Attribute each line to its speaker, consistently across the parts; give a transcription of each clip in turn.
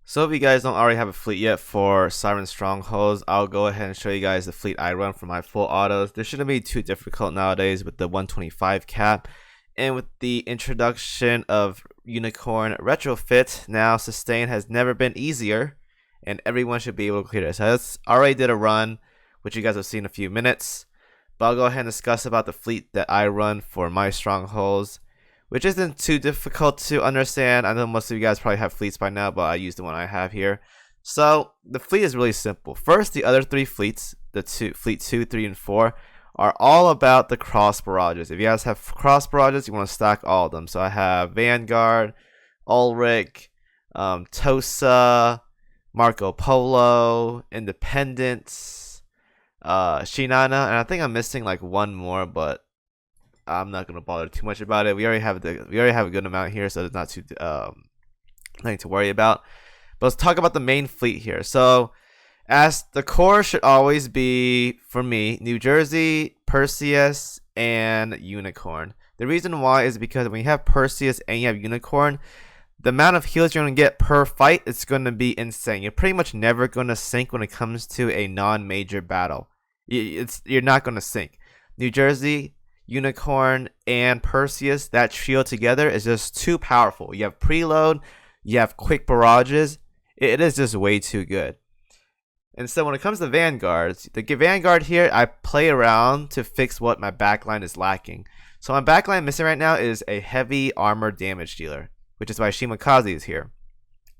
Speaker 1: So if you guys don't already have a fleet yet for SIREN Strongholds, I'll go ahead and show you guys the fleet I run for my full autos. This shouldn't be too difficult nowadays with the 125 cap. And with the introduction of Unicorn Retrofit, now Sustain has never been easier. And everyone should be able to clear this. I already did a run, which you guys will see in a few minutes. But I'll go ahead and discuss about the fleet that I run for my Strongholds, which isn't too difficult to understand. I know most of you guys probably have fleets by now, but I use the one I have here. So the fleet is really simple. First, the other three fleets, fleet 2, 3, and 4, are all about the cross barrages. If you guys have cross barrages, you want to stack all of them. So I have Vanguard, Ulrich, Tosa, Marco Polo, Independence, Shinana, and I think I'm missing like one more, but I'm not gonna bother too much about it. We already have a good amount here, so there's not too nothing to worry about. But let's talk about the main fleet here. So, as the core should always be for me, New Jersey, Perseus, and Unicorn. The reason why is because when you have Perseus and you have Unicorn, the amount of heals you're gonna get per fight is gonna be insane. You're pretty much never gonna sink when it comes to a non-major battle. You're not gonna sink. New Jersey, Unicorn, and Perseus, that trio together is just too powerful. You have preload, you have quick barrages. It is just way too good. And so when it comes to Vanguards, the Vanguard here, I play around to fix what my backline is lacking. So my backline missing right now is a heavy armor damage dealer, which is why KimoCheese is here.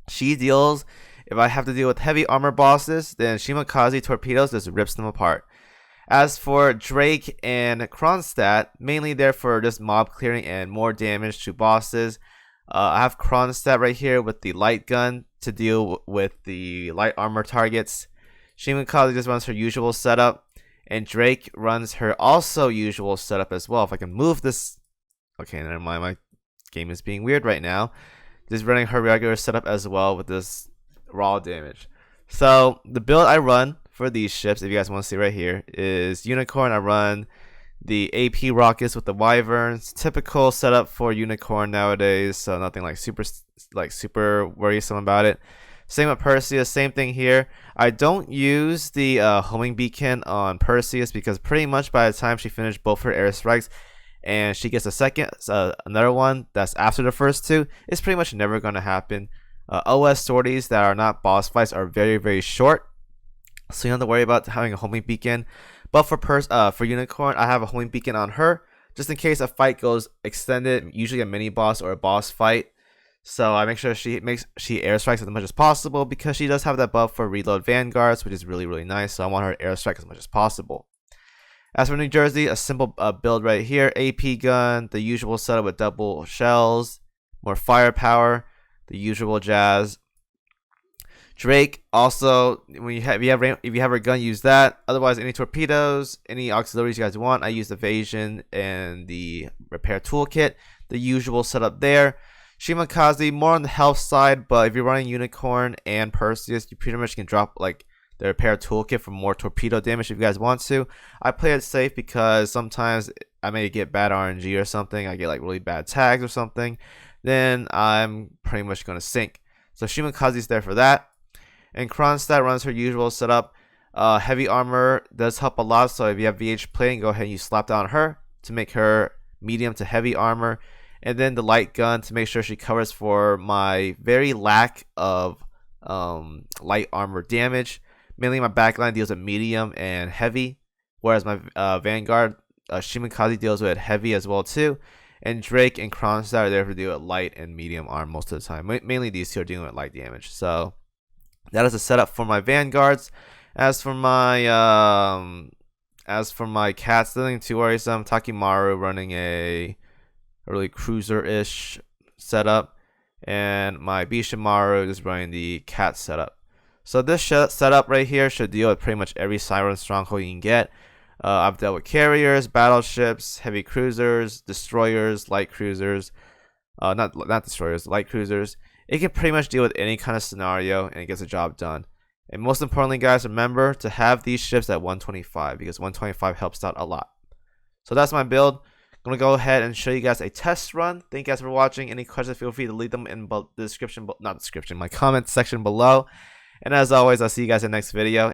Speaker 1: She deals, if I have to deal with heavy armor bosses, then KimoCheese torpedoes just rips them apart. As for Drake and Kronstadt, mainly there for just mob clearing and more damage to bosses. I have Kronstadt right here with the light gun to deal with the light armor targets. KimoCheese just runs her usual setup, and Drake runs her also usual setup as well. If I can move this, okay, never mind. My game is being weird right now. Just running her regular setup as well with this raw damage. So the build I run for these ships, if you guys want to see right here, is Unicorn. I run the AP rockets with the wyverns. Typical setup for Unicorn nowadays, so nothing like super worrisome about it. Same with Perseus, same thing here. I don't use the homing beacon on Perseus because pretty much by the time she finished both her airstrikes and she gets a second, another one that's after the first two, it's pretty much never going to happen. OS sorties that are not boss fights are very, very short, so you don't have to worry about having a homing beacon. But for Unicorn, I have a homing beacon on her just in case a fight goes extended, usually a mini boss or a boss fight. So I make sure she airstrikes as much as possible because she does have that buff for reload vanguards, which is really, really nice. So I want her to airstrike as much as possible. As for New Jersey, a simple build right here: AP gun, the usual setup with double shells, more firepower, the usual jazz. Drake also, when if you have her gun, use that. Otherwise, any torpedoes, any auxiliaries you guys want, I use evasion and the repair toolkit. The usual setup there. KimoCheese more on the health side, but if you're running Unicorn and Perseus, you pretty much can drop like the repair toolkit for more torpedo damage if you guys want to. I play it safe because sometimes I may get bad RNG or something. I get like really bad tags or something. Then I'm pretty much gonna sink. So KimoCheese is there for that. And Kronstadt runs her usual setup. Heavy armor does help a lot, so if you have VH plating, go ahead and you slap down her to make her medium to heavy armor. And then the light gun to make sure she covers for my very lack of light armor damage. Mainly my backline deals with medium and heavy, whereas my Vanguard, KimoCheese deals with heavy as well too. And Drake and Kronstadt are there to deal with light and medium arm most of the time. Mainly these two are dealing with light damage. So that is a setup for my Vanguards. As for my cats, nothing too worrisome. Takimaru running a really cruiser-ish setup, and my Bishimaru is running the cat setup. So this setup right here should deal with pretty much every SIREN stronghold you can get. I've dealt with carriers, battleships, heavy cruisers, destroyers, light cruisers, not destroyers, light cruisers. It can pretty much deal with any kind of scenario, and it gets the job done. And most importantly, guys, remember to have these ships at 125 because 125 helps out a lot. So that's my build. I'm gonna go ahead and show you guys a test run. Thank you guys for watching. Any questions, feel free to leave them in the description, not description, my comment section below. And as always, I'll see you guys in the next video.